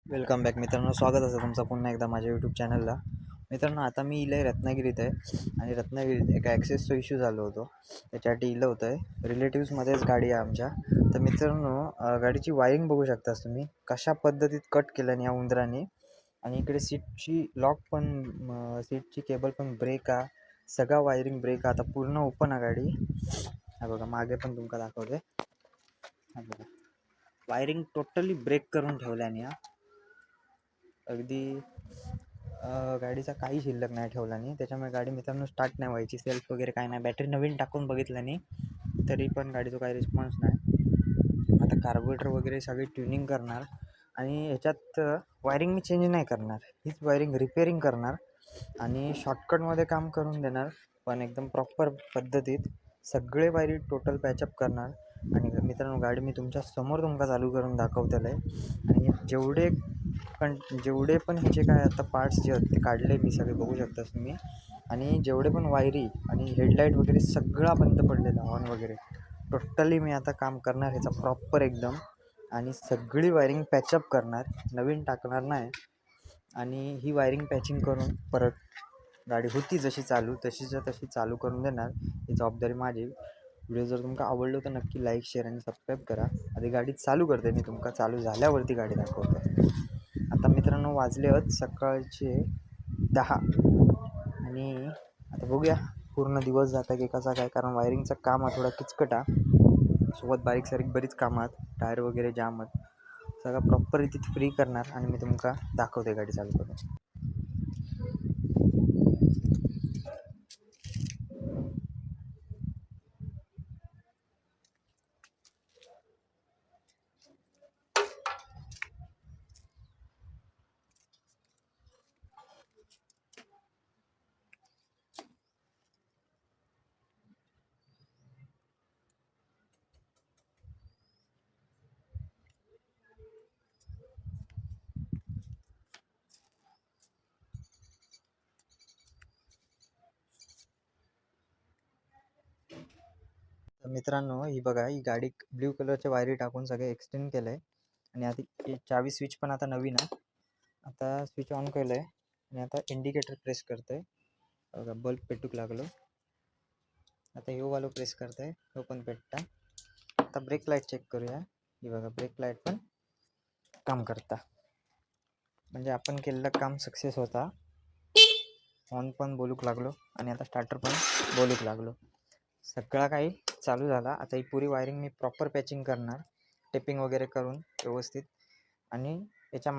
Welcome back मित्रांनो, स्वागत आहे तुमचं पुन्हा एकदा माझ्या यूट्यूब चॅनलला. मित्रांनो, आता मी इलं आहे रत्नागिरीत आहे आणि रत्नागिरीत एक ॲक्सेसचा इश्यू झालो होतो. त्याच्यासाठी इलं होतं आहे. रिलेटिव्समध्येच गाडी आहे आमच्या. तर मित्रांनो, गाडीची वायरिंग बघू शकतास तुम्ही कशा पद्धतीत कट केल्याने या उंदराने. आणि इकडे सीटची लॉक पण, सीटची केबल पण ब्रेक आहे. सगळा वायरिंग ब्रेक आहे. आता पूर्ण ओपन आहे गाडी. हा बघा, मागे पण तुमका दाखवते. हा बघा, वायरिंग टोटली ब्रेक करून ठेवल्याने अगदी गाडीचा काही शिल्लक नाही ठेवला नाही. त्याच्यामुळे गाडी मित्रांनो स्टार्ट नाही व्हायची. सेल्फ वगैरे काय नाही. बॅटरी नवीन टाकून बघितलं नाही तरी पण गाडीचा काही रिस्पॉन्स नाही. आता कार्बोरेटर वगैरे सगळी ट्युनिंग करणार आणि ह्याच्यात वायरिंग मी चेंज नाही करणार. हीच वायरिंग रिपेअरिंग करणार आणि शॉर्टकटमध्ये काम करून देणार. पण एकदम प्रॉपर पद्धतीत सगळे वायरी टोटल पॅचअप करणार. आणि मित्रांनो, गाडी मी तुमच्या समोर तुमका चालू करून दाखवतेलं आहे. आणि जेवढे पण ह्याचे काय आता पार्ट्स जे आहेत ते काढले मी सगळे, बघू शकता तुम्ही. आणि जेवढे पण वायरी आणि हेडलाईट वगैरे सगळा बंद पडलेला, हॉर्न वगैरे टोटली मी आता काम करणार ह्याचा प्रॉपर एकदम. आणि सगळी वायरिंग पॅचअप करणार, नवीन टाकणार नाही. आणि ही वायरिंग पॅचिंग करून परत गाडी होती जशी चालू तशीच्या तशी चालू करून देणार. ही जबाबदारी माझी. व्हिडिओ जर तुमका आवडलो तर नक्की लाईक, शेअर आणि सबस्क्राईब करा. आधी गाडी चालू करते मी, तुमका चालू झाल्यावरती गाडी दाखवतो. आता मित्रांनो, वाजले आहेत सकाळचे 10 आणि आता बघूया पूर्ण दिवस जाता की कसा काय, कारण वायरिंगचं काम आहे थोडा किचकटा. सोबत बारीक सारीक बरीच कामात, टायर वगैरे जाम आहेत. सगळं प्रॉपर इथे फ्री करणार आणि मी तुमका दाखवते गाडी चालू करून. तर मित्रांनो, ही बघा, ही गाडी ब्ल्यू कलरच्या वायरी टाकून सगळे एक्सटेंड केलं आहे. आणि आता चावी स्विच पण आता नवीन आहे. आता स्विच ऑन केलं आहे आणि आता इंडिकेटर प्रेस करतो आहे. बघा, बल्ब पेटूक लागलो. आता ह्यो वालो प्रेस करतो आहे, ह्यो पण पेटता. आता ब्रेक लाईट चेक करूया. ही बघा, ब्रेक लाईट पण काम करता, म्हणजे आपण केलेलं काम सक्सेस होता. ऑन पण बोलूक लागलो आणि आता स्टार्टर पण बोलूक लागलो. सगळा काही चालू झाला. आता ही पुरी वायरिंग मी प्रॉपर पॅचिंग करणार, टेपिंग वगैरे करून व्यवस्थित. आणि याच्या